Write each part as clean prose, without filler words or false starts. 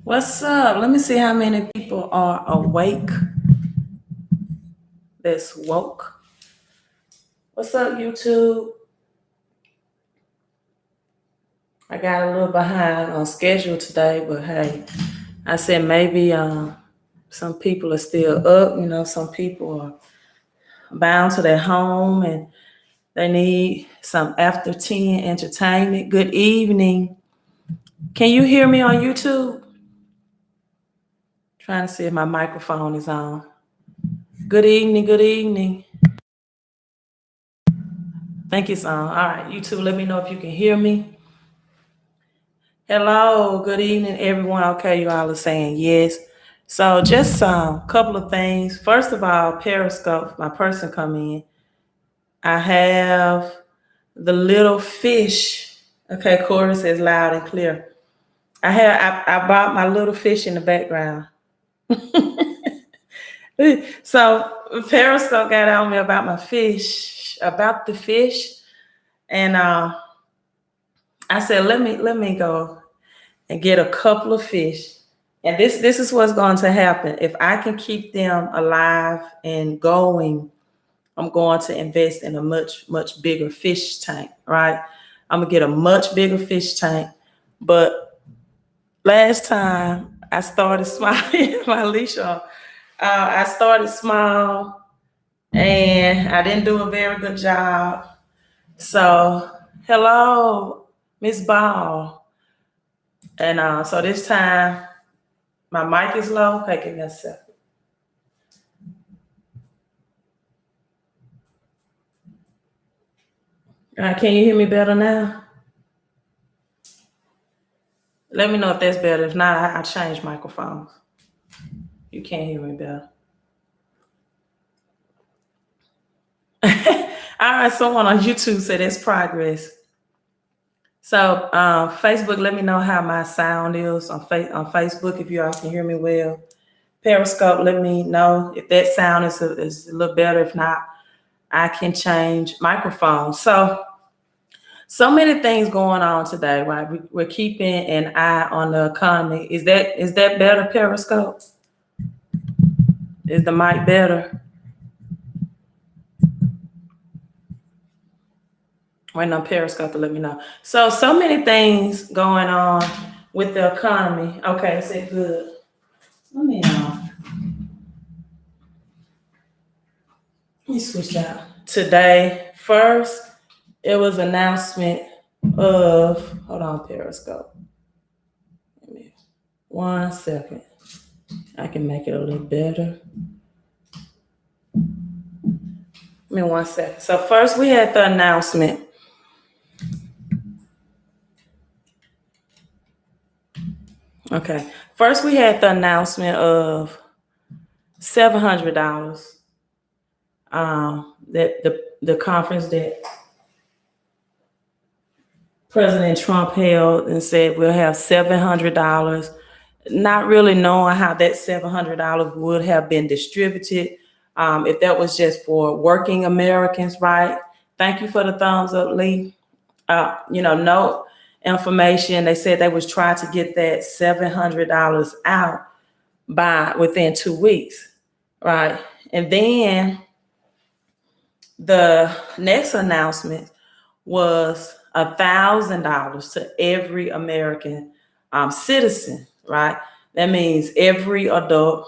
What's up? Let me see how many people are awake that's woke. What's up, YouTube? I got a little behind on schedule today, but hey, I said maybe some people are still up. You know, some people are bound to their home and they need some after 10 entertainment. Good evening. Can you hear me on YouTube? Trying to see if my microphone is on. Good evening. Good evening. Think it's on. All right, YouTube, let me know if you can hear me. Hello, good evening, everyone. Okay, you all are saying yes. So just a couple of things. First of all, Periscope, my person come in. I have the little fish. Okay, Corey says loud and clear. I bought my little fish in the background. So Periscope got on me about my fish, about the fish. And I said, let me go and get a couple of fish. And this is what's going to happen. If I can keep them alive and going, I'm going to invest in a much bigger fish tank, right? I'm gonna get a much bigger fish tank. But last time I started small, my leash off. I started small and I didn't do a very good job. So hello, Miss Ball. And so this time my mic is low. Okay, give me a second. Can you hear me better now? Let me know if that's better. If not, I change microphones. You can't hear me better. All right, someone on YouTube said that's progress. So Facebook, let me know how my sound is on Facebook if you all can hear me well. Periscope, let me know if that sound is a little better. If not, I can change microphones. So many things going on today, right? We're keeping an eye on the economy. Is that better, Periscope? Is the mic better? Waiting on Periscope to let me know. So many things going on with the economy. Okay, is it good? Let me switch out. Today, first, it was announcement of, hold on, Periscope. Give me 1 second. I can make it a little better. Give me 1 second. So first we had the announcement. Okay. First we had the announcement of $700. That the conference that President Trump held and said we'll have $700. Not really knowing how that $700 would have been distributed. If that was just for working Americans, right? Thank you for the thumbs up, Lee. No information. They said they was trying to get that $700 out by within 2 weeks, right? And then the next announcement was $1,000 to every American citizen, right? That means every adult.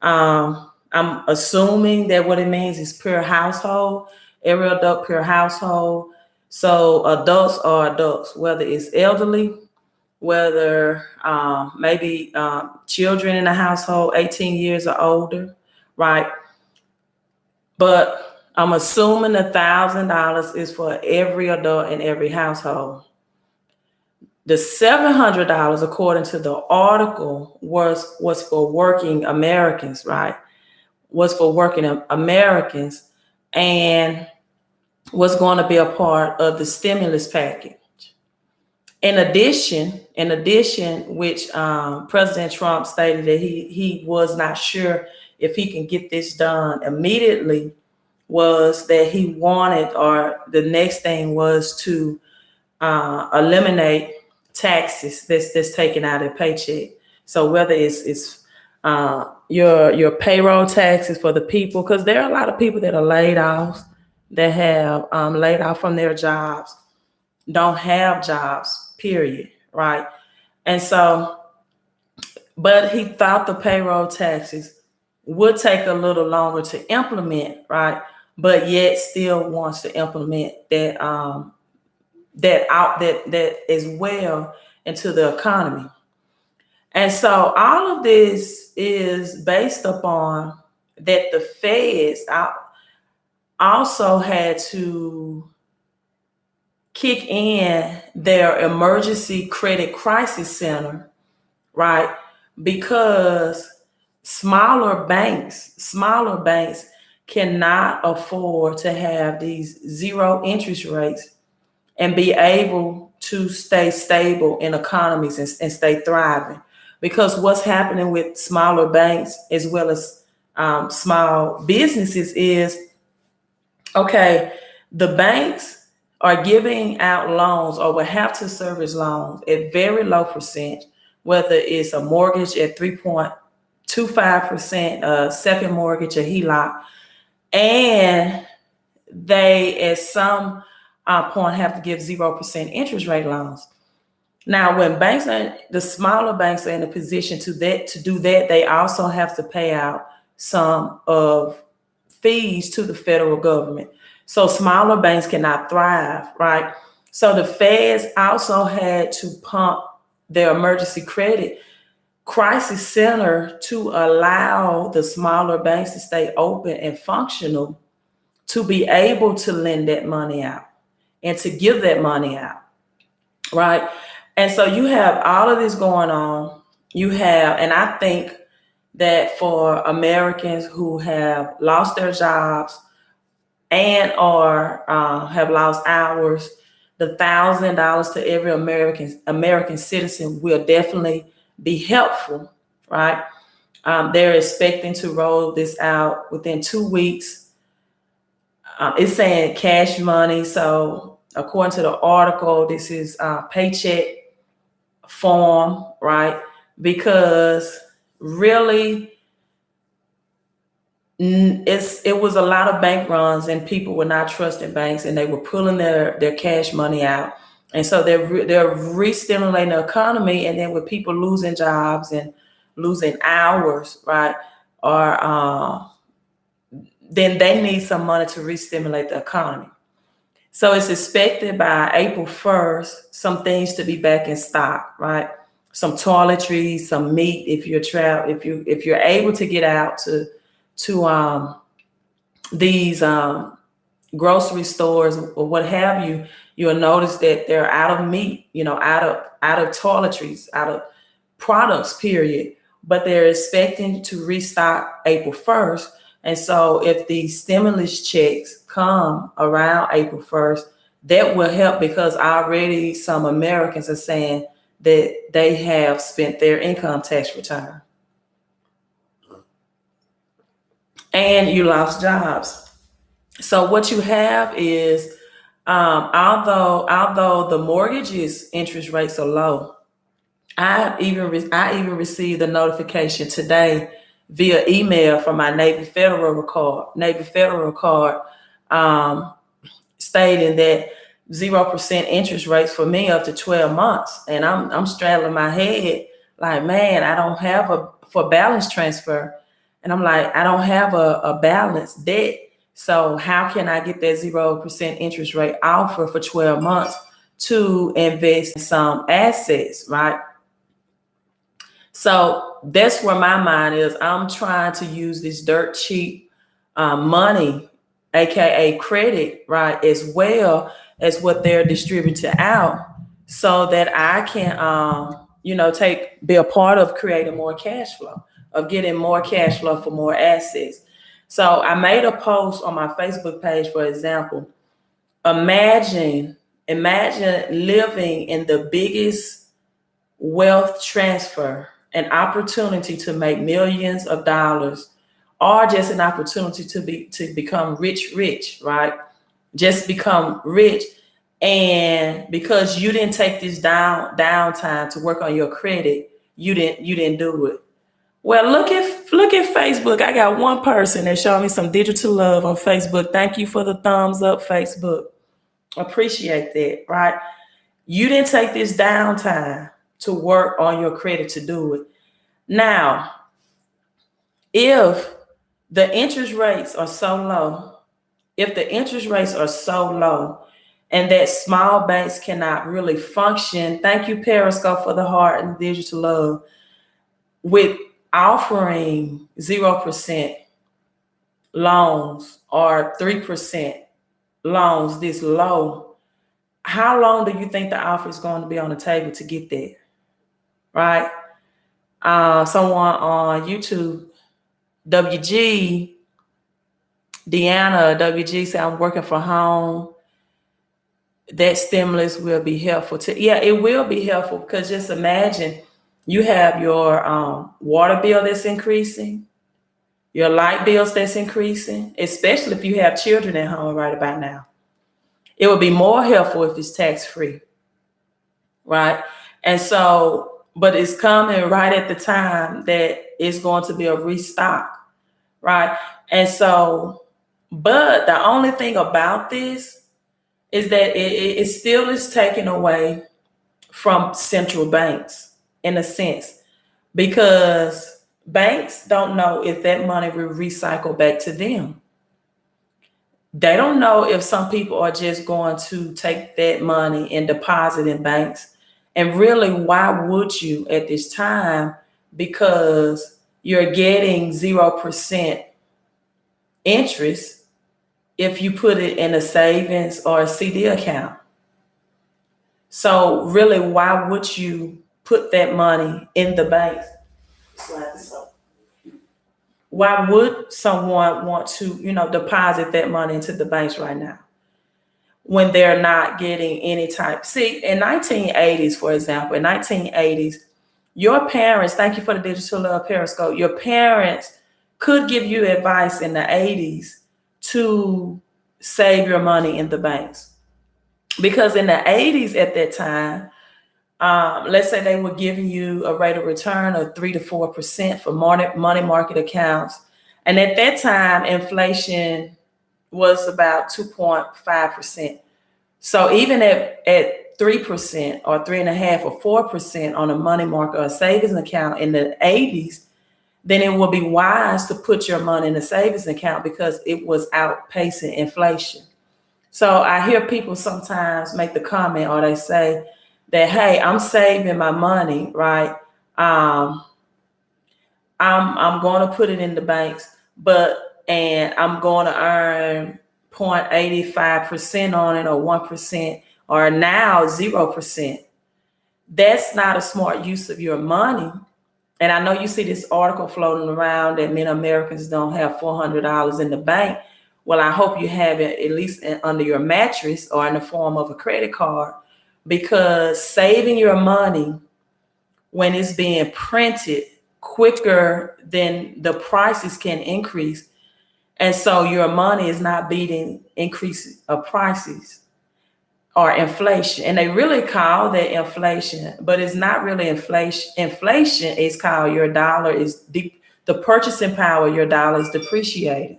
I'm assuming that what it means is per household, every adult per household. So adults are adults, whether it's elderly, whether maybe children in the household, 18 years or older, right? But I'm assuming $1,000 is for every adult in every household. The $700, according to the article, was for working Americans, right? Was for working Americans and was going to be a part of the stimulus package. In addition, which President Trump stated that he was not sure if he can get this done immediately, was that he wanted, or the next thing was to eliminate taxes that's taken out of their paycheck. So whether it's your payroll taxes for the people, because there are a lot of people that are laid off, that have laid off from their jobs, don't have jobs, period, right? And so, but he thought the payroll taxes would take a little longer to implement, right? But yet still wants to implement that as well into the economy. And so all of this is based upon that the feds also had to kick in their emergency credit crisis center, right? Because smaller banks cannot afford to have these zero interest rates and be able to stay stable in economies and stay thriving. Because what's happening with smaller banks as well as small businesses is, okay, the banks are giving out loans or will have to service loans at very low percent, whether it's a mortgage at 3.25%, a second mortgage, a HELOC, and they at some point have to give 0% interest rate loans. Now, when the smaller banks are in a position to do that, they also have to pay out some of fees to the federal government. So smaller banks cannot thrive, right? So the feds also had to pump their emergency credit crisis center to allow the smaller banks to stay open and functional, to be able to lend that money out and to give that money out, right? And so you have all of this going on. And I think that for Americans who have lost their jobs and or have lost hours, the $1,000 to every American citizen will definitely be helpful, right? They're expecting to roll this out within 2 weeks. It's saying cash money. So according to the article, this is paycheck form, right? Because really, it was a lot of bank runs and people were not trusting banks and they were pulling their cash money out. And so they're re-stimulating the economy, and then with people losing jobs and losing hours, right? Or then they need some money to re-stimulate the economy. So it's expected by April 1st, some things to be back in stock, right? Some toiletries, some meat. If you're able to get out to these grocery stores or what have you, you'll notice that they're out of meat, out of toiletries, out of products, period. But they're expecting to restock April 1st. And so if the stimulus checks come around April 1st, that will help, because already some Americans are saying that they have spent their income tax return. And you lost jobs. So what you have is, although the mortgages interest rates are low, I even received a notification today via email from my Navy Federal card, stating that 0% interest rates for me up to 12 months. And I'm straddling my head like, man, I don't have for balance transfer. And I'm like, I don't have a balanced debt. So how can I get that 0% interest rate offer for 12 months to invest in some assets, right? So that's where my mind is. I'm trying to use this dirt cheap money, aka credit, right, as well as what they're distributing out, so that I can, be a part of creating more cash flow, of getting more cash flow for more assets. So I made a post on my Facebook page, for example. Imagine living in the biggest wealth transfer, an opportunity to make millions of dollars, or just an opportunity to become rich, right? Just become rich And because you didn't take this downtime to work on your credit, you didn't do it. Well, look at Facebook. I got one person that showed me some digital love on Facebook. Thank you for the thumbs up, Facebook. Appreciate that, right? You didn't take this downtime to work on your credit to do it. Now, if the interest rates are so low, and that small banks cannot really function, thank you, Periscope, for the heart and digital love, with offering 0% loans or 3% loans this low, how long do you think the offer is going to be on the table to get there? Right? Someone on YouTube, WG, Deanna, WG said, I'm working from home. That stimulus will be helpful yeah, it will be helpful, because just imagine you have your water bill that's increasing, your light bills that's increasing, especially if you have children at home right about now. It would be more helpful if it's tax-free, right? And so, but it's coming right at the time that it's going to be a restock, right? And so, but the only thing about this is that it still is taken away from central banks in a sense, because banks don't know if that money will recycle back to them. They don't know if some people are just going to take that money and deposit in banks. And really, why would you at this time? Because you're getting 0% interest if you put it in a savings or a CD account. So really, why would you put that money in the bank? Why would someone want to, deposit that money into the banks right now when they're not getting any type? See, in 1980s, for example, your parents, thank you for the digital love, Periscope, your parents could give you advice in the 80s to save your money in the banks. Because in the 80s at that time, let's say they were giving you a rate of return of 3 to 4% for money market accounts. And at that time, inflation was about 2.5%. So even at 3% or 3.5% or 4% on a money market or a savings account in the 80s, then it would be wise to put your money in a savings account because it was outpacing inflation. So I hear people sometimes make the comment, or they say that, hey, I'm saving my money, right? I'm going to put it in the banks, and I'm going to earn 0.85% on it, or 1%, or now 0%. That's not a smart use of your money. And I know you see this article floating around that many Americans don't have $400 in the bank. Well, I hope you have it at least under your mattress or in the form of a credit card, because saving your money when it's being printed quicker than the prices can increase. And so your money is not beating increase of prices or inflation. And they really call that inflation, but it's not really inflation. Inflation is called your dollar is the purchasing power of your dollar is depreciated.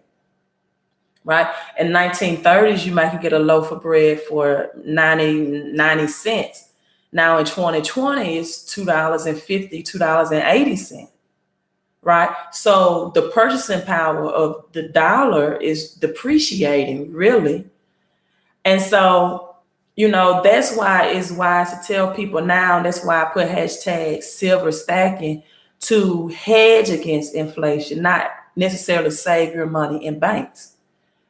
Right? In 1930s, you might get a loaf of bread for 90 cents. Now in 2020, it's $2.50, $2.80. Right? So the purchasing power of the dollar is depreciating, really. And so, that's why it's wise to tell people now, that's why I put hashtag silver stacking, to hedge against inflation, not necessarily save your money in banks.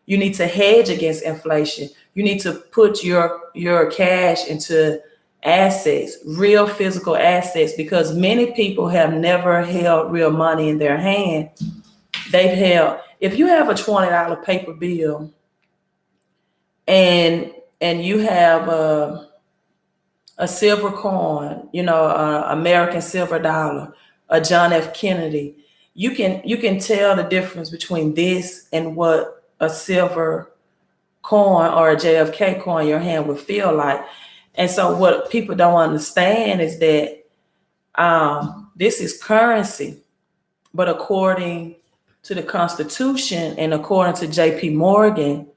You need to hedge against inflation. You need to put your cash into assets, real physical assets, because many people have never held real money in their hand. If you have a $20 paper bill and you have a silver coin, American silver dollar, a John F. Kennedy, you can tell the difference between this and what a silver coin or a JFK coin your hand would feel like. And so what people don't understand is that this is currency, but according to the Constitution and according to JP Morgan,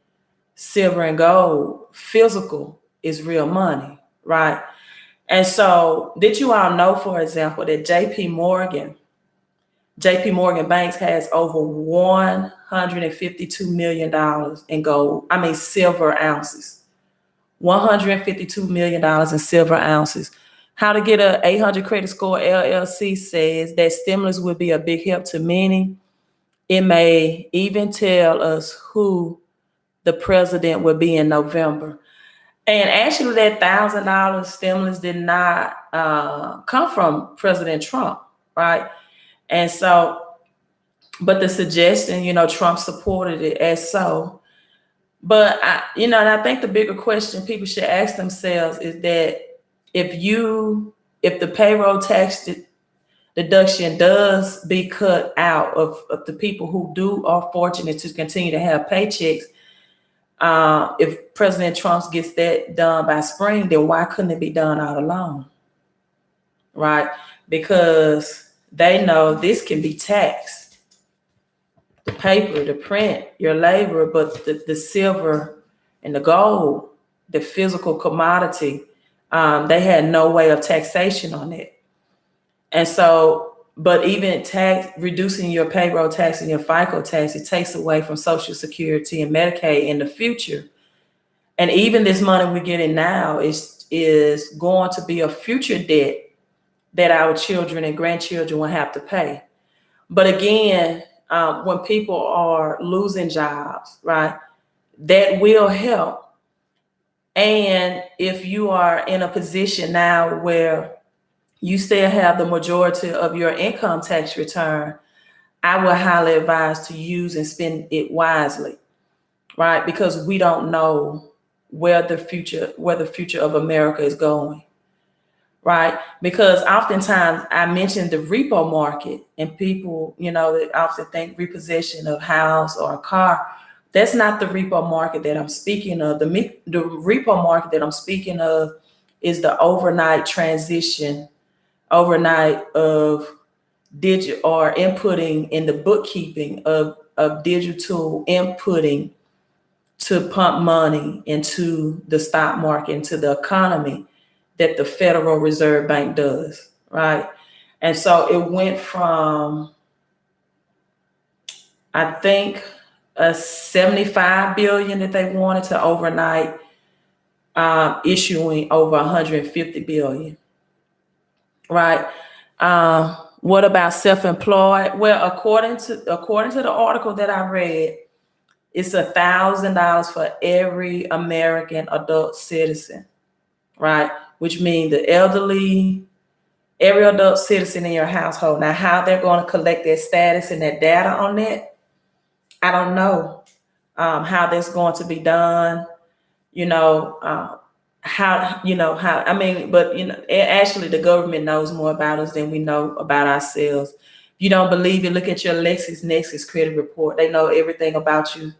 silver and gold, physical is real money, right? And so did you all know, for example, that JP Morgan Banks has over $152 million in gold, silver ounces. $152 million in silver ounces. How to Get a 800 Credit Score LLC says that stimulus will be a big help to many. It may even tell us who the president will be in November. And actually, that $1,000 stimulus did not come from President Trump, right? And so, but the suggestion, Trump supported it as so. But and I think the bigger question people should ask themselves is that if the payroll tax deduction does be cut out of the people who are fortunate to continue to have paychecks, if President Trump gets that done by spring, then why couldn't it be done all along? Right? Because they know this can be taxed. The paper, the print, your labor, but the silver and the gold, the physical commodity, they had no way of taxation on it. And so, but even reducing your payroll tax and your FICA tax, it takes away from Social Security and Medicaid in the future. And even this money we're getting now is going to be a future debt that our children and grandchildren will have to pay. But again, when people are losing jobs, right, that will help. And if you are in a position now where you still have the majority of your income tax return, I would highly advise to use and spend it wisely, right? Because we don't know where the future of America is going, right? Because oftentimes I mentioned the repo market, and people, they often think repossession of house or a car. That's not the repo market that I'm speaking of. The repo market that I'm speaking of is the overnight transition, of digital or inputting in the bookkeeping of digital inputting to pump money into the stock market, into the economy, that the Federal Reserve Bank does, right? And so it went from, I think, a $75 billion that they wanted to overnight issuing over $150 billion, right? What about self-employed? Well, according to the article that I read, it's $1,000 for every American adult citizen, right? Which means every adult citizen in your household. Now, how they're going to collect their status and their data on that, I don't know. How that's going to be done, actually the government knows more about us than we know about ourselves. If you don't believe it, look at your LexisNexis credit report. They know everything about you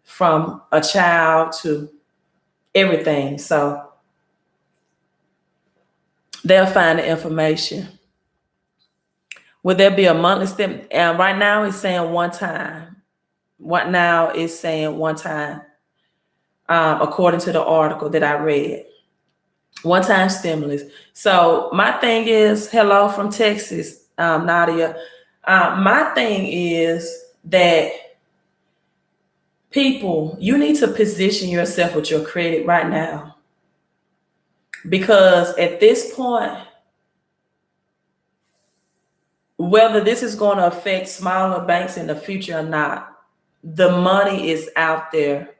from a child to everything. So they'll find the information. Will there be a monthly stimulus? And right now it's saying one time. According to the article that I read. One-time stimulus. So my thing is, hello from Texas, Nadia. My thing is that people, you need to position yourself with your credit right now. Because at this point, whether this is going to affect smaller banks in the future or not, the money is out there.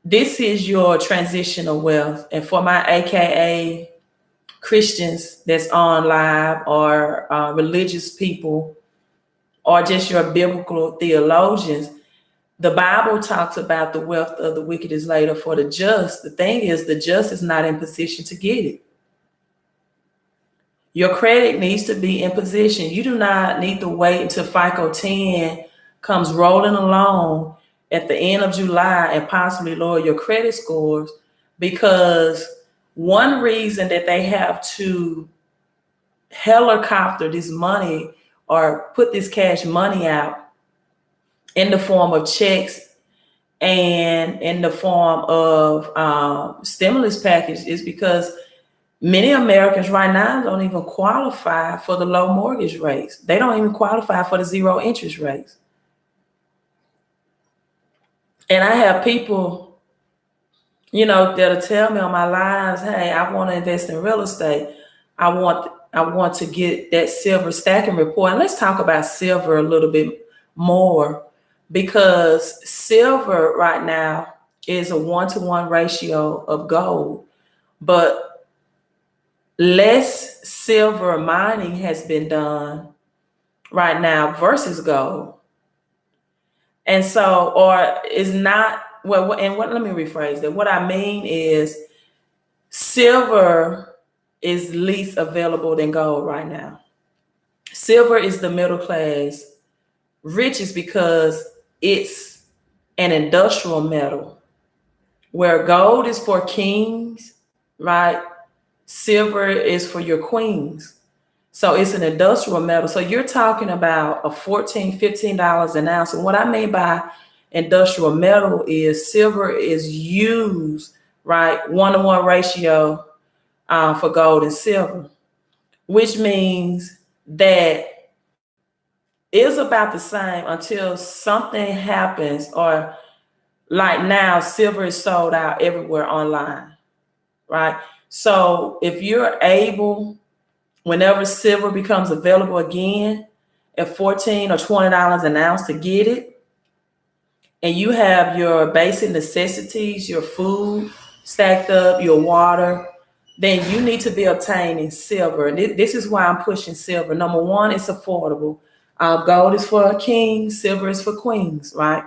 This is your transitional wealth. And for my AKA Christians that's on live, or religious people, or just your biblical theologians, the Bible talks about the wealth of the wicked is laid up for the just. The thing is, the just is not in position to get it. Your credit needs to be in position. You do not need to wait until FICO 10 comes rolling along at the end of July and possibly lower your credit scores, because one reason that they have to helicopter this money or put this cash money out in the form of checks and in the form of stimulus package is because many Americans right now don't even qualify for the low mortgage rates. They don't even qualify for the zero interest rates. And I have people, that'll tell me on my lives, hey, I want to invest in real estate. I want to get that silver stacking report. And let's talk about silver a little bit more, because silver right now is a 1-to-1 ratio of gold, but less silver mining has been done right now versus gold. And so, or is not, well, and what, let me rephrase that. What I mean is silver is least available than gold right now. Silver is the middle class richest because it's an industrial metal, where gold is for kings, right? Silver is for your queens. So it's an industrial metal. So you're talking about a $14, $15 an ounce. And what I mean by industrial metal is silver is used, right, 1-to-1 ratio for gold and silver, which means that it's about the same until something happens, or like now, silver is sold out everywhere online, right? So if you're able, whenever silver becomes available again at $14 or $20 an ounce, to get it, and you have your basic necessities, your food stacked up, your water, then you need to be obtaining silver. And this is why I'm pushing silver. Number one, it's affordable. Gold is for kings, silver is for queens, right?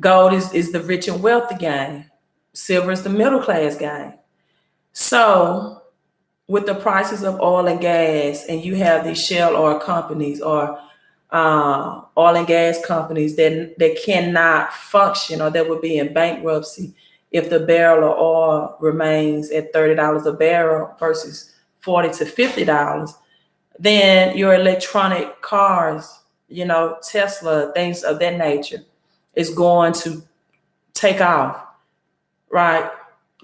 Gold is the rich and wealthy game. Silver is the middle class game. So with the prices of oil and gas, and you have these shale oil companies or oil and gas companies that cannot function, or that would be in bankruptcy if the barrel of oil remains at $30 a barrel versus $40 to $50, then your electronic cars, Tesla, things of that nature, is going to take off, right?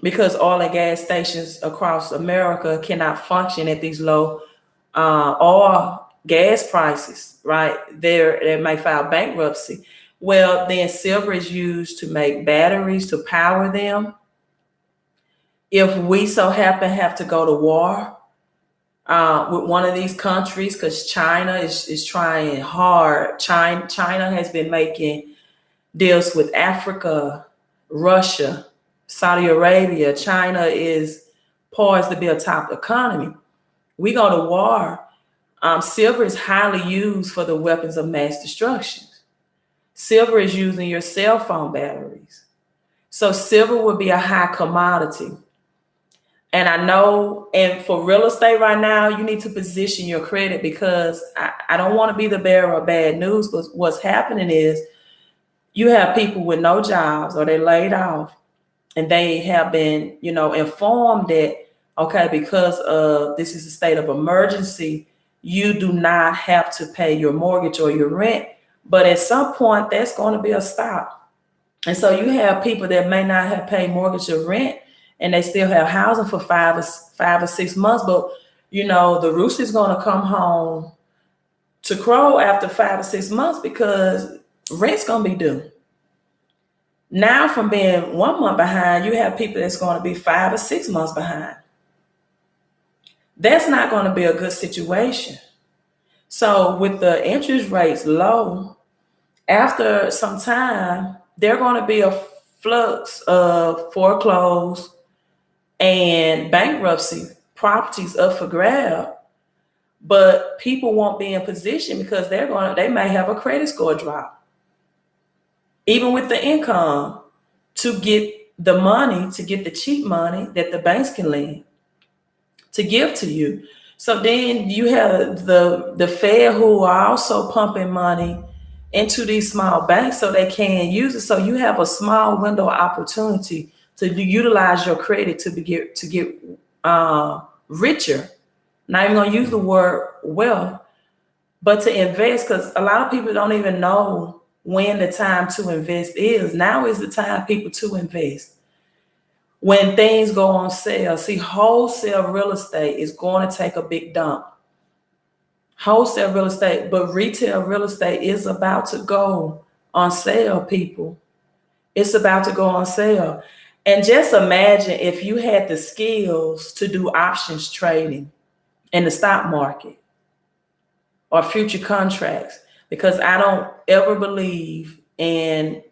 Because oil and gas stations across America cannot function at these low oil gas prices, right? They may file bankruptcy. Well, then silver is used to make batteries to power them. If we so happen have to go to war with one of these countries, because China is trying hard. China has been making deals with Africa, Russia, Saudi Arabia. China is poised to be a top economy. We go to war. Silver is highly used for the weapons of mass destruction. Silver is used in your cell phone batteries. So silver would be a high commodity. And I know, and for real estate right now, you need to position your credit, because I don't want to be the bearer of bad news, but what's happening is you have people with no jobs, or they're laid off, and they have been, informed that, okay, because this is a state of emergency, you do not have to pay your mortgage or your rent. But at some point, that's going to be a stop. And so you have people that may not have paid mortgage or rent, and they still have housing for 5 or 6 months. But, the rooster's going to come home to crow after 5 or 6 months, because rent's going to be due. Now, from being 1 month behind, you have people that's going to be 5 or 6 months behind. That's not going to be a good situation. So with the interest rates low, after some time, there's going to be a flux of foreclosed and bankruptcy properties up for grab. But people won't be in position because they may have a credit score drop, even with the income, to get the money, to get the cheap money that the banks can lend to give to you. So then you have the Fed, who are also pumping money into these small banks so they can use it. So you have a small window of opportunity to utilize your credit to get richer. Not even gonna use the word wealth, but to invest, because a lot of people don't even know when the time to invest is. Now is the time people to invest. When things go on sale, see, wholesale real estate is going to take a big dump. Wholesale real estate, but retail real estate is about to go on sale, people. It's about to go on sale. And just imagine if you had the skills to do options trading in the stock market or future contracts, because I don't ever believe in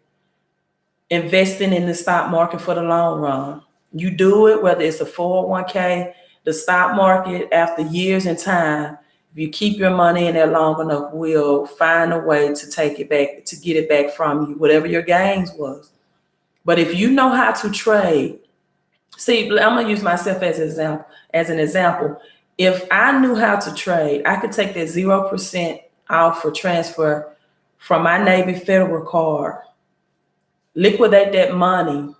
investing in the stock market for the long run. You do it, whether it's a 401k, the stock market, after years and time, if you keep your money in there long enough, we'll find a way to take it back, to get it back from you, whatever your gains was. But if you know how to trade, see, I'm gonna use myself as an example. If I knew how to trade, I could take that 0% off for transfer from my Navy Federal card, liquidate that money,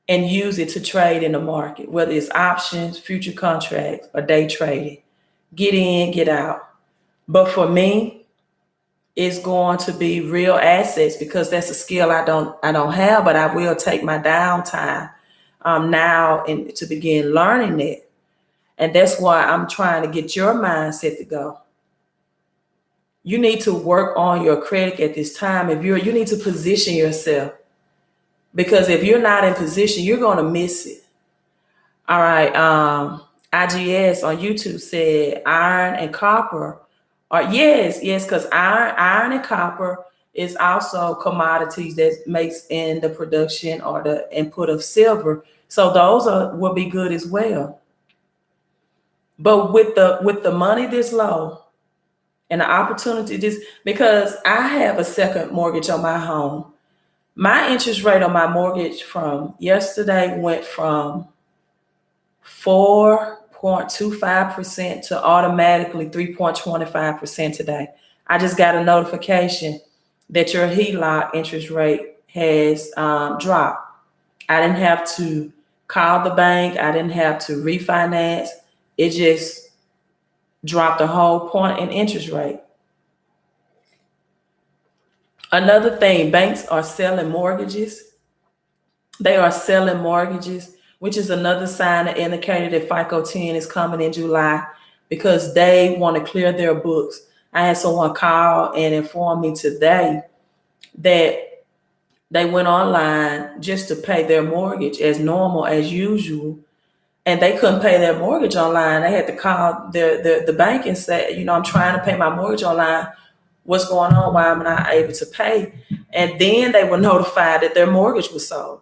and use it to trade in the market, whether it's options, future contracts, or day trading. Get in, get out. But for me, it's going to be real assets, because that's a skill I don't have, but I will take my downtime now and to begin learning it. And that's why I'm trying to get your mindset to go. You need to work on your credit at this time. You need to position yourself, because if you're not in position, you're going to miss it. All right. IGS on YouTube said iron and copper are, yes, because iron and copper is also commodities that makes in the production or the input of silver. So those will be good as well. But with the money this low and the opportunity this, because I have a second mortgage on my home. My interest rate on my mortgage from yesterday went from 4.25% to automatically 3.25% today. I just got a notification that your HELOC interest rate has dropped. I didn't have to call the bank. I didn't have to refinance. It just dropped a whole point in interest rate. Another thing, banks are selling mortgages. They are selling mortgages, which is another sign that indicated that FICO 10 is coming in July, because they want to clear their books. I had someone call and inform me today that they went online just to pay their mortgage as normal, as usual, and they couldn't pay their mortgage online. They had to call the bank and say, I'm trying to pay my mortgage online. What's going on? Why am I not able to pay? And then they were notified that their mortgage was sold.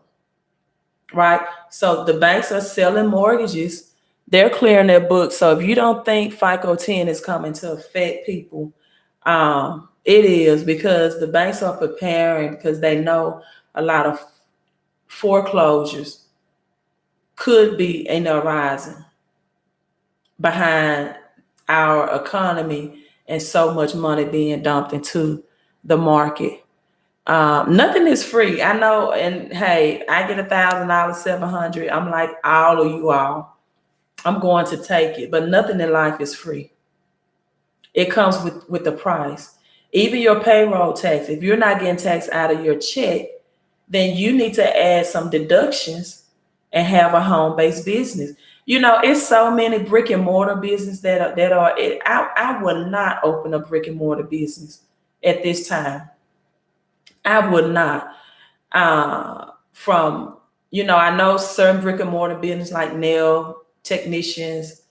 Right? So the banks are selling mortgages. They're clearing their books. So if you don't think FICO 10 is coming to affect people, it is, because the banks are preparing, because they know a lot of foreclosures could be in the horizon behind our economy and so much money being dumped into the market. Nothing is free. I know. And hey, I get $1,000, $700. I'm like all of you all. I'm going to take it, but nothing in life is free. It comes with the price. Even your payroll tax. If you're not getting taxed out of your check, then you need to add some deductions and have a home-based business. It's so many brick and mortar business I would not open a brick and mortar business at this time. I would not. I know certain brick and mortar business like nail technicians,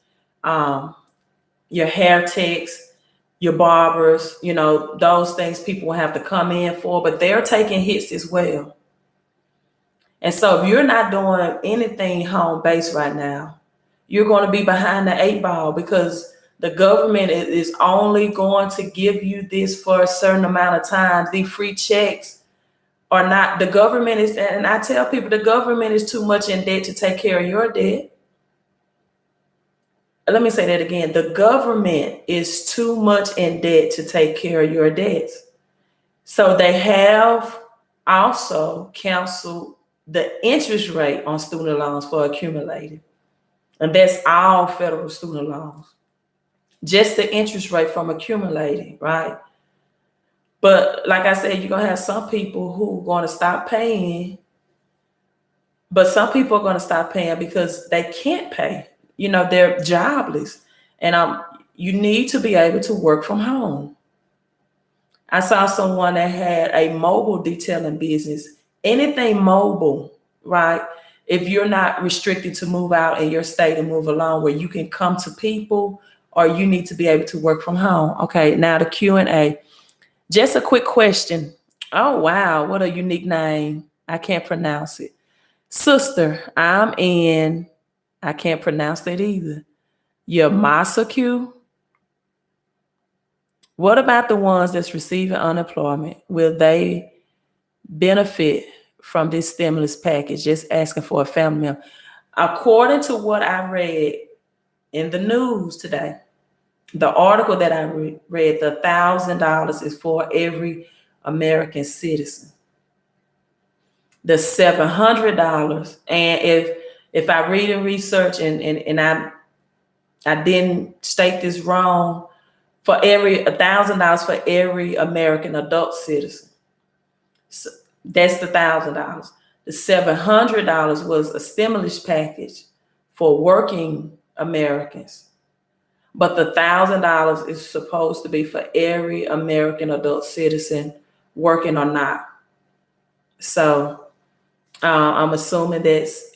your hair techs, your barbers, those things people will have to come in for, but they're taking hits as well. And so if you're not doing anything home-based right now, you're going to be behind the 8 ball, because the government is only going to give you this for a certain amount of time. The free checks are not, the government is, and I tell people, the government is too much in debt to take care of your debt. Let me say that again. The government is too much in debt to take care of your debts. So they have also canceled the interest rate on student loans for accumulated. And that's all federal student loans. Just the interest rate from accumulating, right? But like I said, you're going to have some people who are going to stop paying. But some people are going to stop paying because they can't pay. They're jobless. And you need to be able to work from home. I saw someone that had a mobile detailing business. Anything mobile, right? If you're not restricted to move out in your state and move along, where you can come to people, or you need to be able to work from home. Okay, now the Q&A. Just a quick question. Oh, wow. What a unique name. I can't pronounce it. Sister, I can't pronounce that either. 𝒤𝒾𝓋𝑒. What about the ones that's receiving unemployment? Will they benefit from this stimulus package? Just asking for a family member. According to what I read in the news today, the article that I read, the $1,000 is for every American citizen. The $700, and if I read and research and I didn't state this wrong, for every $1,000 for every American adult citizen. So that's the $1,000. The $700 was a stimulus package for working Americans. But the $1,000 is supposed to be for every American adult citizen, working or not. So I'm assuming that's,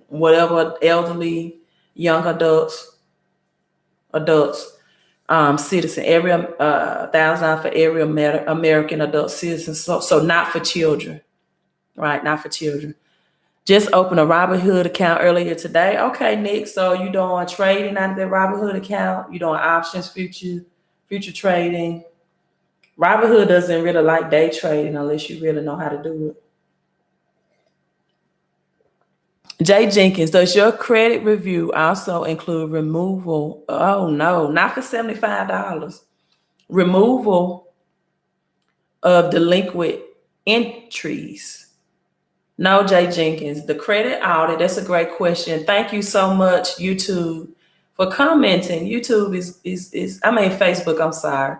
whatever elderly, young adults, citizen, every $1,000 for every American adult citizen. So not for children, right? Not for children. Just opened a Robinhood account earlier today. Okay, Nick. So you doing trading out of that Robinhood account? You doing options, future trading? Robinhood doesn't really like day trading unless you really know how to do it. Jay Jenkins, does your credit review also include removal? Oh no, not for $75. Removal of delinquent entries. No, Jay Jenkins. The credit audit, that's a great question. Thank you so much, YouTube, for commenting. YouTube Facebook, I'm sorry.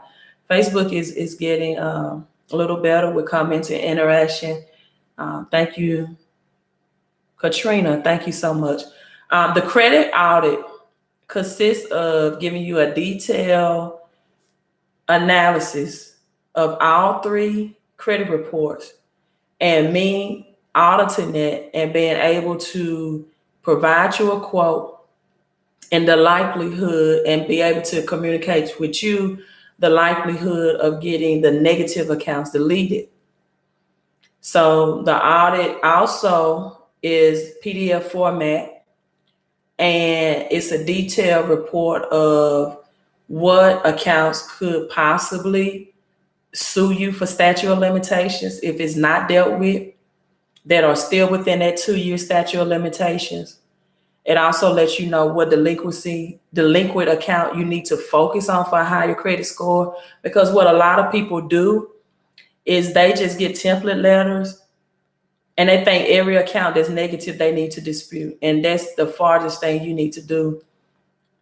Facebook is getting a little better with commenting interaction. Thank you, Katrina. Thank you so much. The credit audit consists of giving you a detailed analysis of all 3 credit reports, and me auditing it and being able to provide you a quote and the likelihood, and be able to communicate with you the likelihood of getting the negative accounts deleted. So the audit also is PDF format, and it's a detailed report of what accounts could possibly sue you for statute of limitations if it's not dealt with, that are still within that 2-year statute of limitations. It also lets you know what delinquent account you need to focus on for a higher credit score. Because what a lot of people do is they just get template letters and they think every account that's negative they need to dispute. And that's the farthest thing you need to do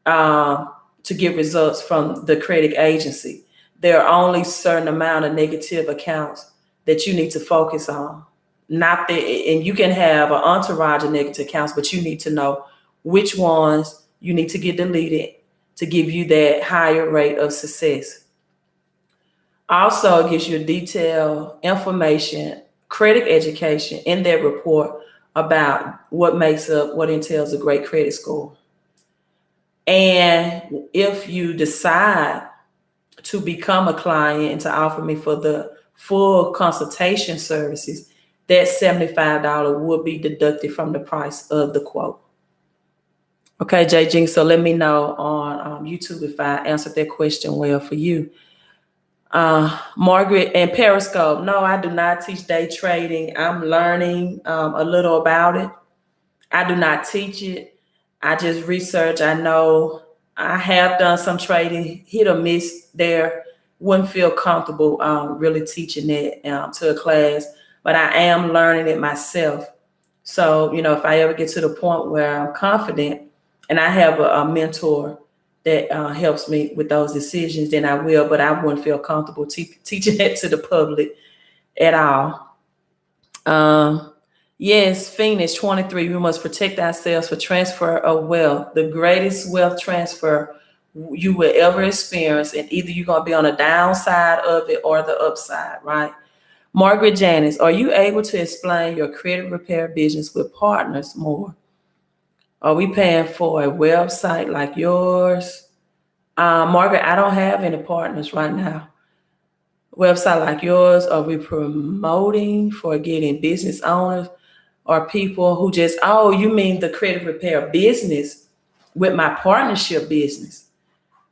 to get results from the credit agency. There are only a certain amount of negative accounts that you need to focus on. And you can have an entourage of negative accounts, but you need to know which ones you need to get deleted to give you that higher rate of success. Also, it gives you detailed information, credit education in that report about what entails a great credit score. And if you decide to become a client and to offer me for the full consultation services, that $75 would be deducted from the price of the quote. Okay, Jay Jing, so let me know on YouTube if I answered that question well for you. Margaret and Periscope, no, I do not teach day trading. I'm learning a little about it. I do not teach it. I just research. I know I have done some trading, hit or miss there. wouldn't feel comfortable really teaching that to a class, but I am learning it myself. So, if I ever get to the point where I'm confident and I have a mentor that helps me with those decisions, then I will, but I wouldn't feel comfortable teaching that to the public at all. Yes, Phoenix 23, we must protect ourselves for transfer of wealth, the greatest wealth transfer you will ever experience. And either you're going to be on the downside of it or the upside, right? Margaret Janice, are you able to explain your credit repair business with partners more? Are we paying for a website like yours? Margaret, I don't have any partners right now. Website like yours, are we promoting for getting business owners or people who just, oh, you mean the credit repair business with my partnership business?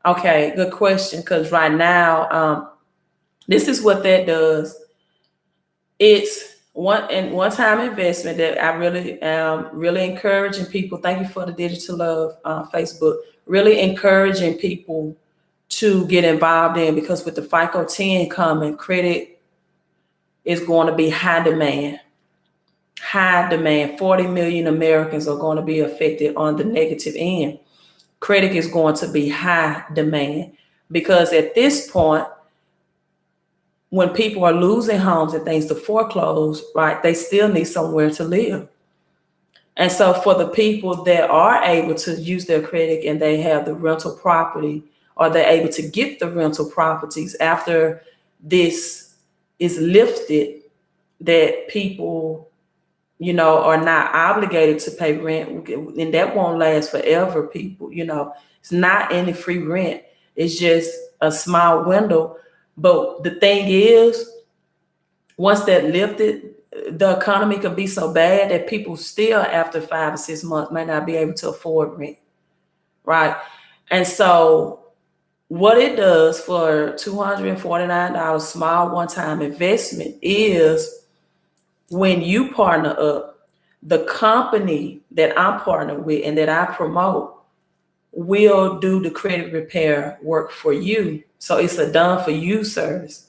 Okay, good question. Because right now, this is what that does. It's one-time investment that I really am really encouraging people. Thank you for the digital love Facebook. Really encouraging people to get involved in, because with the FICO 10 coming, credit is going to be high demand. High demand. 40 million Americans are going to be affected on the negative end. Credit is going to be high demand, because at this point, when people are losing homes and things to foreclose, right, they still need somewhere to live. And so for the people that are able to use their credit and they have the rental property, or they're able to get the rental properties after this is lifted, that people, are not obligated to pay rent, and that won't last forever, people. It's not any free rent. It's just a small window. But the thing is, once that lifted, the economy could be so bad that people still, after 5 or 6 months, may not be able to afford rent, right? And so what it does for $249 small one-time investment is, when you partner up, the company that I'm partnered with and that I promote will do the credit repair work for you. So it's a done for you service.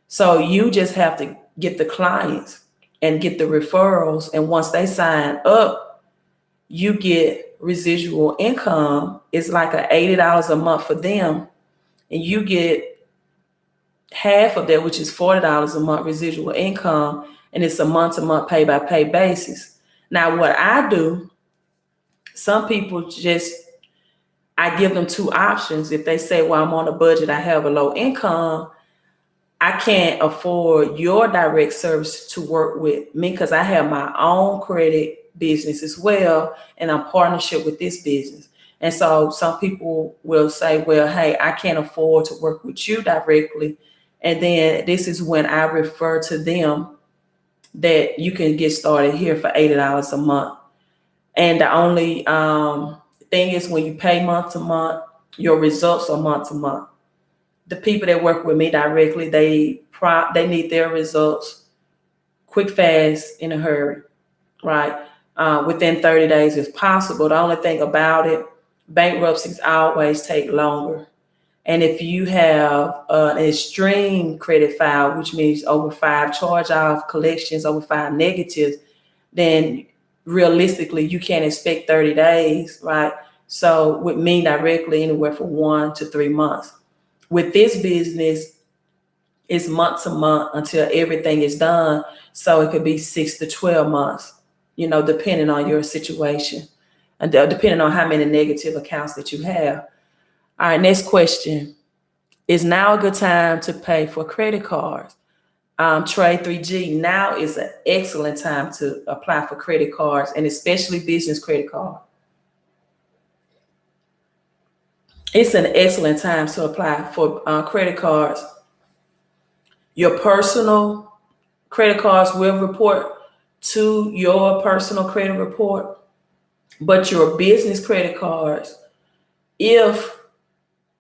So you just have to get the clients and get the referrals. And once they sign up, you get residual income. It's like $80 a month for them. And you get half of that, which is $40 a month residual income. And it's a month-to-month pay-by-pay basis. Now, what I do, some people I give them two options. If they say, well, I'm on a budget, I have a low income, I can't afford your direct service to work with me, because I have my own credit business as well, and I'm partnership with this business. And so some people will say, well, hey, I can't afford to work with you directly. And then this is when I refer to them that you can get started here for $80 a month. And the only thing is, when you pay month to month, your results are month to month. The people that work with me directly, they need their results quick, fast, in a hurry, right? Within 30 days if possible. The only thing about it, bankruptcies always take longer. And if you have an extreme credit file, which means over 5 charge-off collections, over 5 negatives, then realistically, you can't expect 30 days, right? So with me directly, anywhere from 1 to 3 months. With this business, it's month to month until everything is done. So it could be 6 to 12 months, depending on your situation and depending on how many negative accounts that you have. All right, next question. Is now a good time to pay for credit cards? Trade3G, now is an excellent time to apply for credit cards, and especially business credit card. It's an excellent time to apply for credit cards. Your personal credit cards will report to your personal credit report, but your business credit cards, if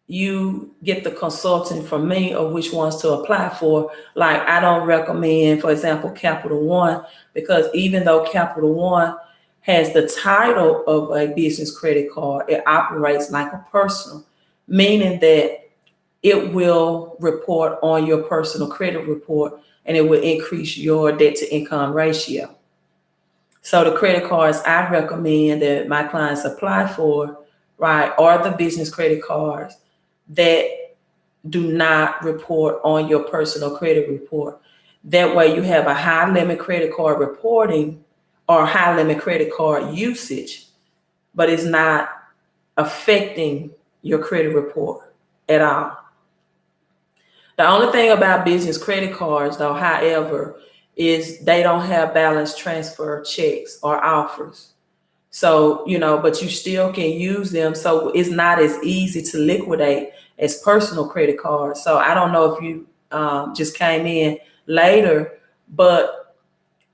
you get the consulting from me of which ones to apply for, like I don't recommend, for example, Capital One, because even though Capital One has the title of a business credit card, it operates like a personal, meaning that it will report on your personal credit report, and it will increase your debt to income ratio. So the credit cards I recommend that my clients apply for, right, are the business credit cards that do not report on your personal credit report. That way you have a high limit credit card reporting or high limit credit card usage, but it's not affecting your credit report at all. The only thing about business credit cards, though, however, is they don't have balance transfer checks or offers. So, but you still can use them. So it's not as easy to liquidate as personal credit cards. So I don't know if you just came in later, but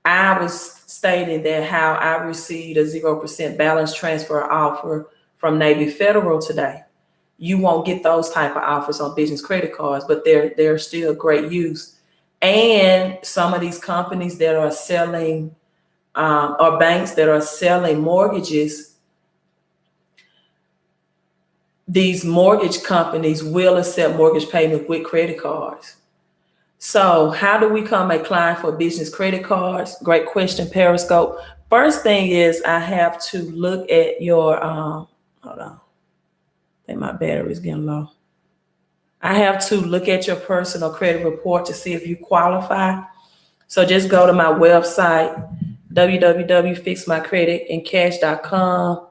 I was stating that how I received a 0% balance transfer offer from Navy Federal today. You won't get those type of offers on business credit cards, but they're still great use. And some of these companies that are selling or banks that are selling mortgages, these mortgage companies will accept mortgage payment with credit cards. So how do we become a client for business credit cards? Great question, Periscope. First thing is I have to look at your, hold on. I think my battery's getting low. I have to look at your personal credit report to see if you qualify. So just go to my website, www.fixmycreditandcash.com,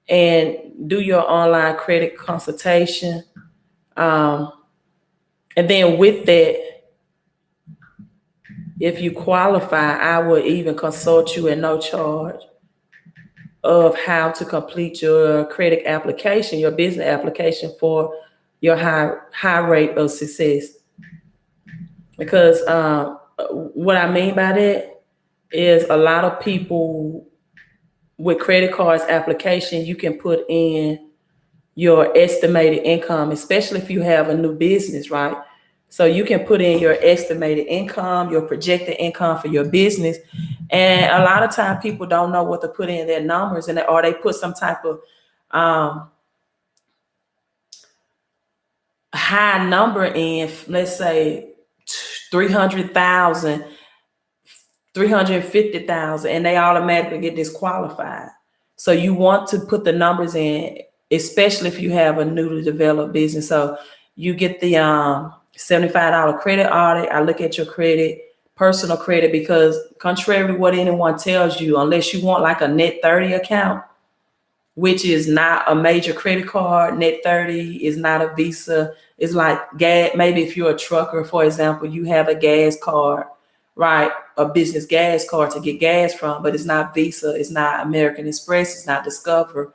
and do your online credit consultation. And then with that, if you qualify, I will even consult you at no charge of how to complete your credit application, your business application for your high rate of success. Because what I mean by that is a lot of people with credit cards application, you can put in your estimated income, especially if you have a new business, right? So you can put in your estimated income, your projected income for your business. And a lot of time people don't know what to put in their numbers, or they put some type of high number in, let's say 300,000, 350,000, and they automatically get disqualified. So you want to put the numbers in, especially if you have a newly developed business. So you get the $75 credit audit. I look at your credit, personal credit, because contrary to what anyone tells you, unless you want like a net 30 account, which is not a major credit card, net 30 is not a Visa. It's like gas. Maybe if you're a trucker, for example, you have a gas card, right? A business gas card to get gas from, but it's not Visa, it's not American Express, it's not Discover,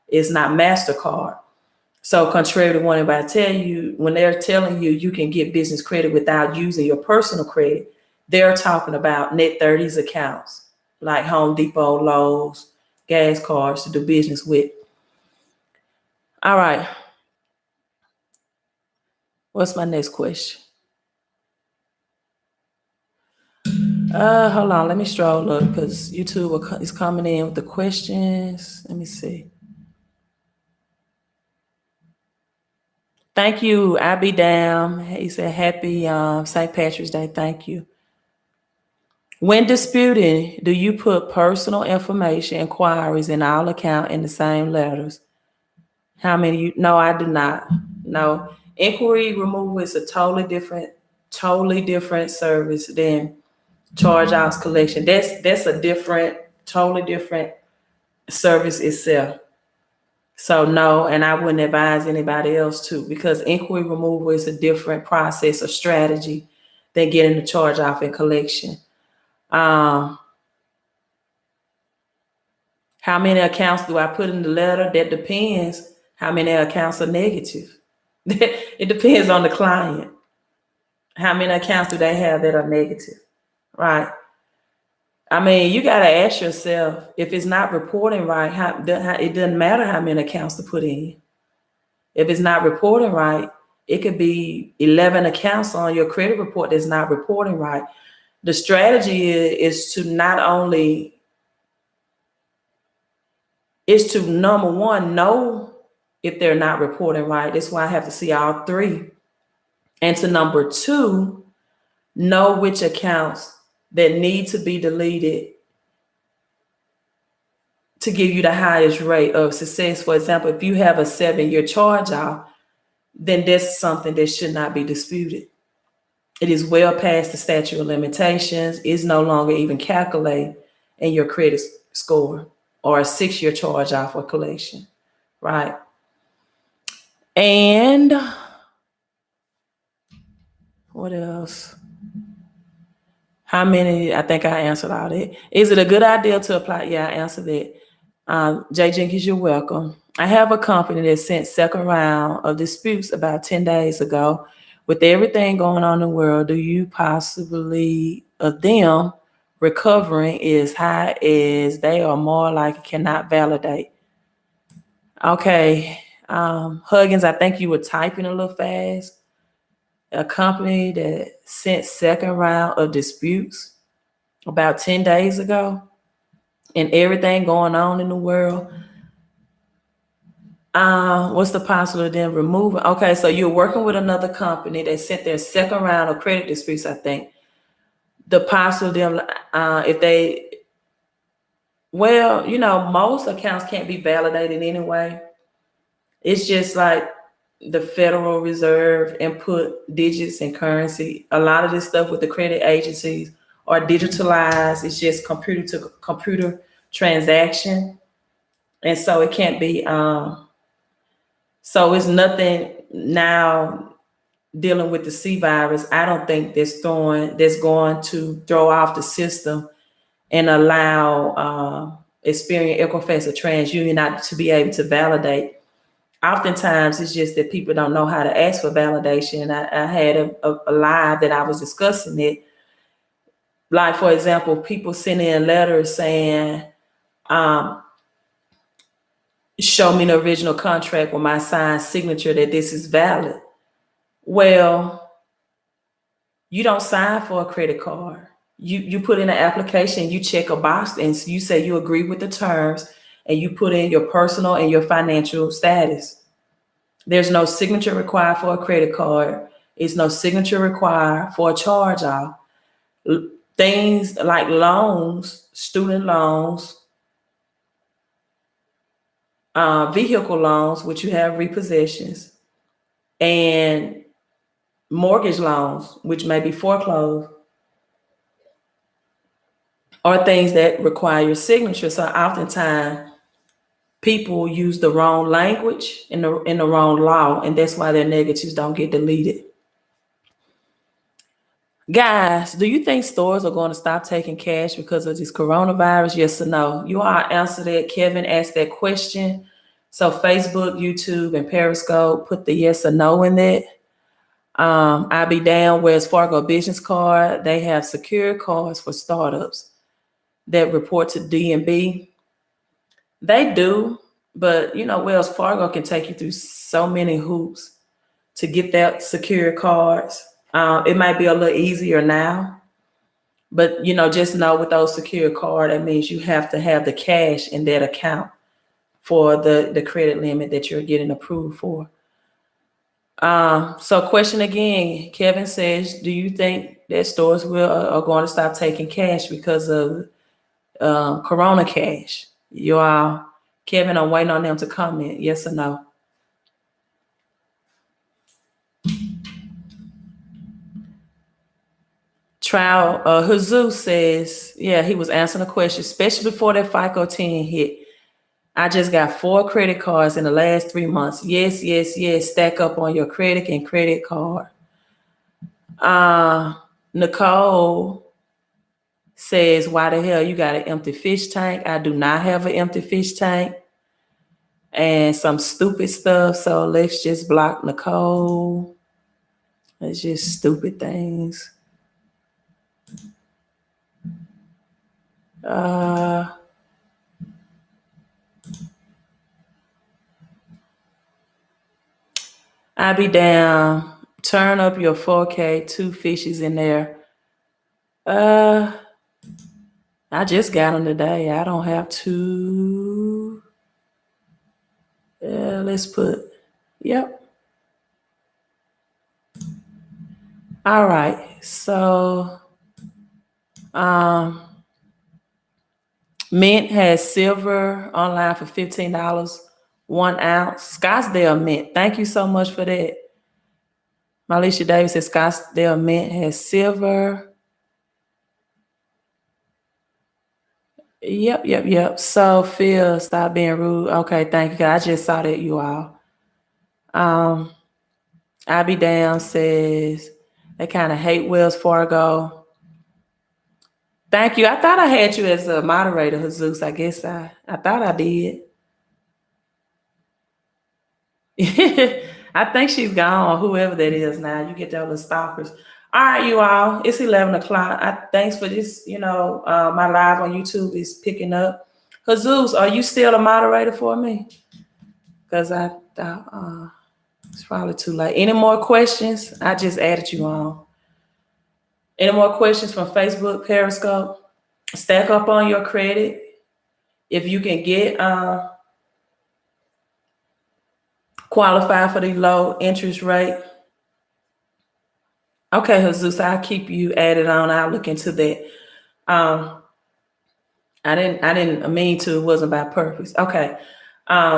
it's not MasterCard. So contrary to what anybody tell you, when they're telling you you can get business credit without using your personal credit, they're talking about net 30s accounts like Home Depot, Lowe's, gas cards to do business with. All right. What's my next question? Hold on. Let me stroll up because YouTube is coming in with the questions. Let me see. Thank you. I be down. He said happy St. Patrick's Day. Thank you. When disputing, do you put personal information inquiries in all accounts in the same letters? How many no, I do not. No. Inquiry removal is a totally different service than charge-offs collection. That's a totally different service itself. So no, and I wouldn't advise anybody else to, because inquiry removal is a different process or strategy than getting the charge-off and collection. How many accounts do I put in the letter? That depends. How many accounts are negative? It depends on the client. How many accounts do they have that are negative, right? I mean, you got to ask yourself, if it's not reporting right, it doesn't matter how many accounts to put in. If it's not reporting right, it could be 11 accounts on your credit report that's not reporting right. The strategy is to number one, know if they're not reporting right. That's why I have to see all three. And to number 2, know which accounts that need to be deleted to give you the highest rate of success. For example, if you have a 7-year charge off, then that's something that should not be disputed. It is well past the statute of limitations, is no longer even calculated in your credit score, or a 6-year charge off or collection, right? And what else? How many? I think I answered all that. Is it a good idea to apply? Yeah, I answered that. Jay Jenkins, you're welcome. I have a company that sent second round of disputes about 10 days ago. With everything going on in the world, do you possibly of them recovering as high as they are more likely cannot validate? Okay. Huggins, I think you were typing a little fast. A company that sent second round of disputes about 10 days ago, and everything going on in the world. What's the possibility of them removing? Okay, so you're working with another company that sent their second round of credit disputes, I think. The possibility of them, if they, well, most accounts can't be validated anyway. It's just like the Federal Reserve input digits and currency. A lot of this stuff with the credit agencies are digitalized. It's just computer to computer transaction. And so it can't be, so it's nothing now dealing with the C virus. I don't think that's going to throw off the system and allow Experian, Equifax, or TransUnion not to be able to validate. Oftentimes, it's just that people don't know how to ask for validation. I had a live that I was discussing it. Like, for example, people send in letters saying, show me the original contract with my signed signature that this is valid. Well, you don't sign for a credit card. You put in an application, you check a box, and you say you agree with the terms, and you put in your personal and your financial status. There's no signature required for a credit card. There's no signature required for a charge off. Things like loans, student loans, vehicle loans, which you have repossessions, and mortgage loans, which may be foreclosed, are things that require your signature. So oftentimes people use the wrong language in the wrong law, and that's why their negatives don't get deleted. Guys, do you think stores are going to stop taking cash because of this coronavirus? Yes or no? You all answered it. Kevin asked that question. So Facebook, YouTube, and Periscope, put the yes or no in that. I'll be down. Wells Fargo business card. They have secure cards for startups that report to DNB. They do, but Wells Fargo can take you through so many hoops to get that secure cards. It might be a little easier now, but just know with those secure cards, that means you have to have the cash in that account for the credit limit that you're getting approved for. So question again, Kevin says, do you think that stores are going to stop taking cash because of Corona cash? You are, Kevin, I'm waiting on them to comment, yes or no. Jesus says, yeah, he was answering a question, especially before that FICO 10 hit. I just got 4 credit cards in the last 3 months. Yes, yes, yes. Stack up on your credit and credit card. Nicole says, why the hell you got an empty fish tank? I do not have an empty fish tank. And some stupid stuff. So let's just block Nicole. It's just stupid things. I'll be down. Turn up your 4K, 2 fishes in there. I just got them today. I don't have to. Let's put, yep. All right. So Mint has silver online for $15, 1 ounce. Scottsdale Mint. Thank you so much for that. Malisha Davis says Scottsdale Mint has silver. Yep. So Phil, stop being rude. Okay, thank you. I just saw that, you all. I Be Down says they kind of hate Wells Fargo. Thank you. I thought I had you as a moderator, Jesus. I guess I thought I did. I think she's gone, whoever that is now. You get those little stalkers. All right, you all. It's 11 o'clock. Thanks for this. My live on YouTube is picking up. Jesus, are you still a moderator for me? Because I thought it's probably too late. Any more questions? I just added you on. Any more questions from Facebook, Periscope? Stack up on your credit. If you can get qualify for the low interest rate. Okay, Jesus, I'll keep you added on. I'll look into that. I didn't mean to. It wasn't by purpose. Okay.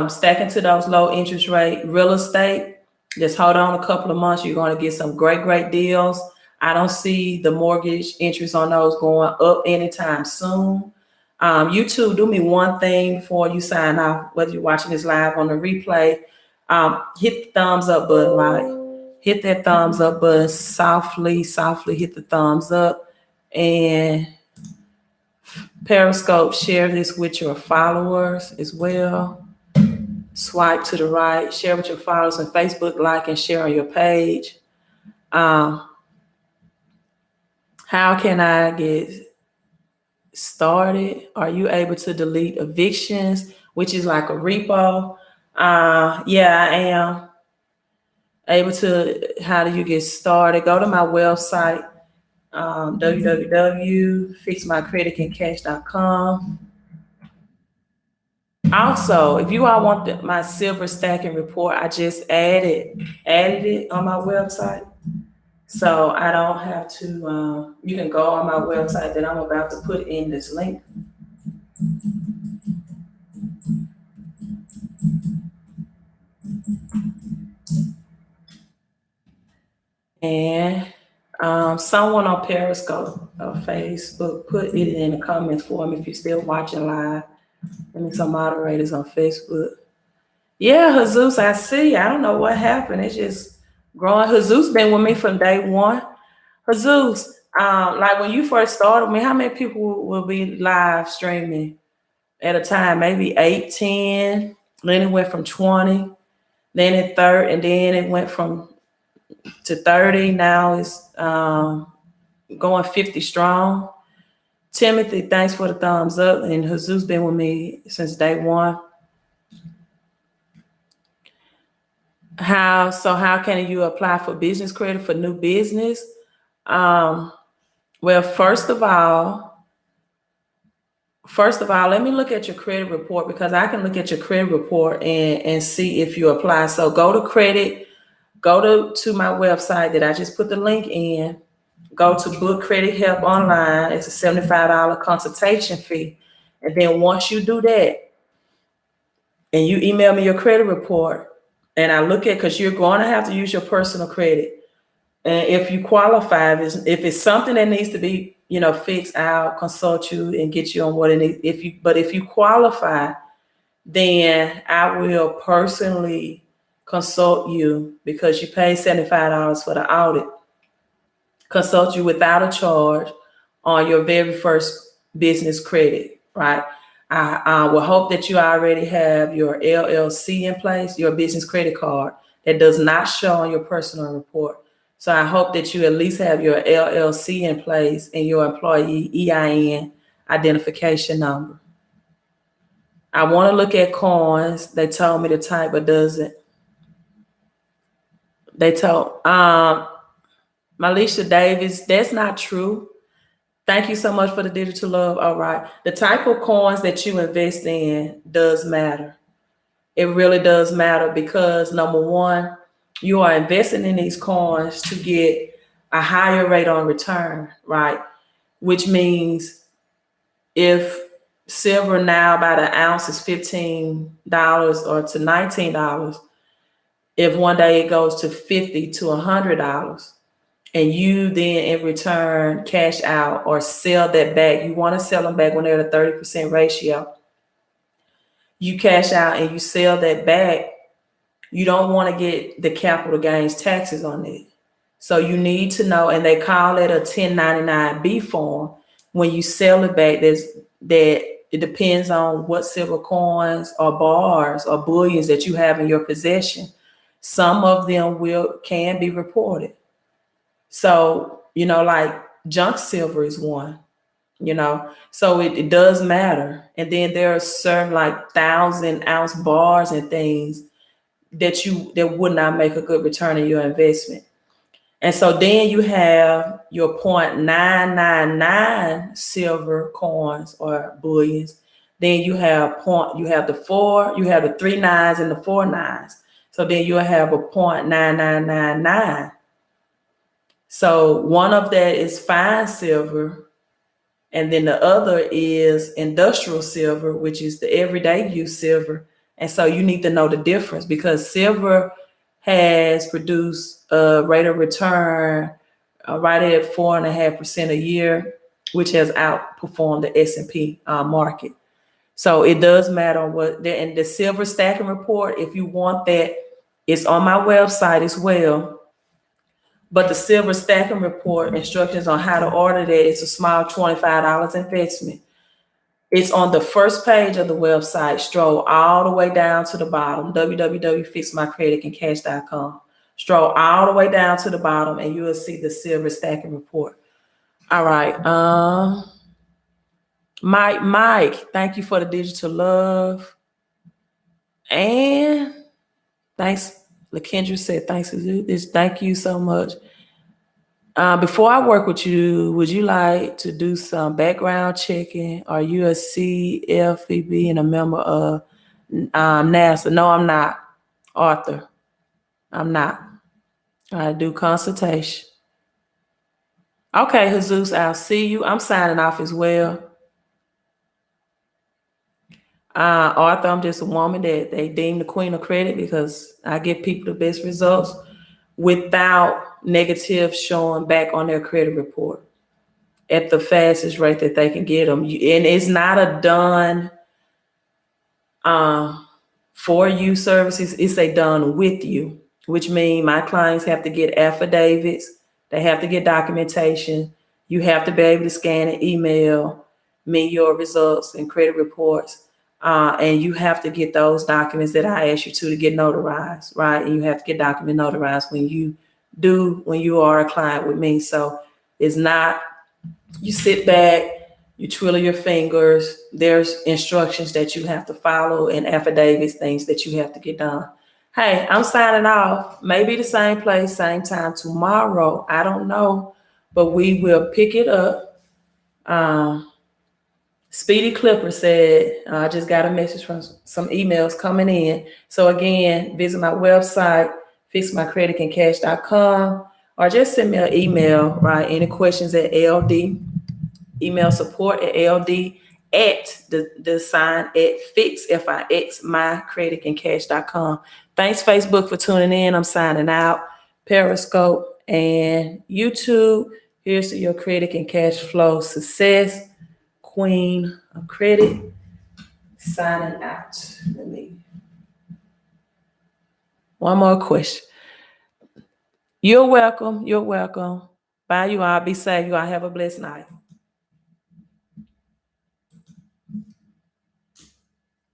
Stacking to those low interest rate real estate. Just hold on a couple of months. You're going to get some great deals. I don't see the mortgage interest on those going up anytime soon. YouTube, do me one thing before you sign off, whether you're watching this live on the replay. Hit the thumbs up button, right? Hit that thumbs up button softly hit the thumbs up. And Periscope, share this with your followers as well. Swipe to the right, share with your followers on Facebook, like and share on your page. How can I get started? Are you able to delete evictions, which is like a repo? Yeah, I am able to. How do you get started? Go to my website, www.fixmycreditandcash.com. Also, if you all want my silver stacking report, I just added it on my website. So I don't have to, you can go on my website that I'm about to put in this link. And someone on Periscope or Facebook, put it in the comments for me if you're still watching live. Let me some moderators on Facebook. Yeah, Jesus, I see. I don't know what happened. It's just growing. Jesus been with me from day one. Jesus, like when you first started, how many people will be live streaming at a time? Maybe 8, 10. Then it went from 20. Then it third, and then it went to 30. Now it's going 50 strong. Timothy, thanks for the thumbs up. And Jesus been with me since day one. How can you apply for business credit for new business? Well, first of all, let me look at your credit report, because I can look at your credit report and see if you apply. So go to credit, go to my website that I just put the link in. Go to Book Credit Help online. It's a $75 consultation fee. And then once you do that and you email me your credit report, and I look at, because you're going to have to use your personal credit. And if you qualify, if it's something that needs to be, fixed, I'll consult you and get you on what it is. If you qualify, then I will personally consult you, because you pay $75 for the audit. Consult you without a charge on your very first business credit, right? I will hope that you already have your LLC in place, your business credit card that does not show on your personal report. So I hope that you at least have your LLC in place and your employee EIN identification number. I want to look at coins. They told me to type, but doesn't. They told Malisha Davis, that's not true. Thank you so much for the digital love. All right. The type of coins that you invest in does matter. It really does matter, because number one, you are investing in these coins to get a higher rate on return, right? Which means if silver now by the ounce is $15 or to $19, if one day it goes to $50 to $100, and you then in return cash out or sell that back, you want to sell them back when they're at a 30% ratio. You cash out and you sell that back, you don't want to get the capital gains taxes on it. So you need to know, and they call it a 1099-B form. When you sell it back, that it depends on what silver coins or bars or bullions that you have in your possession. Some of them can be reported. So, like junk silver is one, so it does matter. And then there are certain like 1,000-ounce bars and things that would not make a good return on your investment. And so then you have your 0.999 silver coins or bullions. Then you have the 3 nines and the 4 nines. So then you'll have a 0.9999. So one of that is fine silver, and then the other is industrial silver, which is the everyday use silver. And so you need to know the difference, because silver has produced a rate of return right at 4.5% a year, which has outperformed the S&P market. So it does matter and the silver stacking report, if you want that, it's on my website as well. But the silver stacking report, instructions on how to order that, it's a small $25 investment. It's on the first page of the website. Stroll all the way down to the bottom, www.𝒞𝓄creditandcash.com. Stroll all the way down to the bottom and you will see the silver stacking report. All right. Mike, thank you for the digital love. And thanks. LaKendra said, thanks for this. Thank you so much. Before I work with you, would you like to do some background checking? Are you a CFPB and a member of NASA? No, I'm not, Arthur. I'm not. I do consultation. Okay, Jesus, I'll see you. I'm signing off as well. Arthur, I'm just a woman that they deem the queen of credit because I give people the best results without negative showing back on their credit report at the fastest rate that they can get them. And it's not a done for you services, it's a done with you, which means my clients have to get affidavits, they have to get documentation, you have to be able to scan and email me your results and credit reports, and you have to get those documents that I asked you to get notarized, right? And you have to get document notarized when you are a client with me. So it's not you sit back, you twiddle your fingers. There's instructions that you have to follow and affidavits, things that you have to get done. Hey, I'm signing off. Maybe the same place, same time tomorrow. I don't know, but we will pick it up. Speedy Clipper said, I just got a message from some emails coming in. So again, visit my website, fixmycreditandcash.com, or just send me an email, right? Any questions at LD, email support at LD at the sign at fix, FIX, mycreditandcash.com. Thanks, Facebook, for tuning in. I'm signing out. Periscope and YouTube. Here's to your credit and cash flow success. Queen of Credit, signing out. One more question. You're welcome. You're welcome. Bye, you all. Be safe. You all have a blessed night.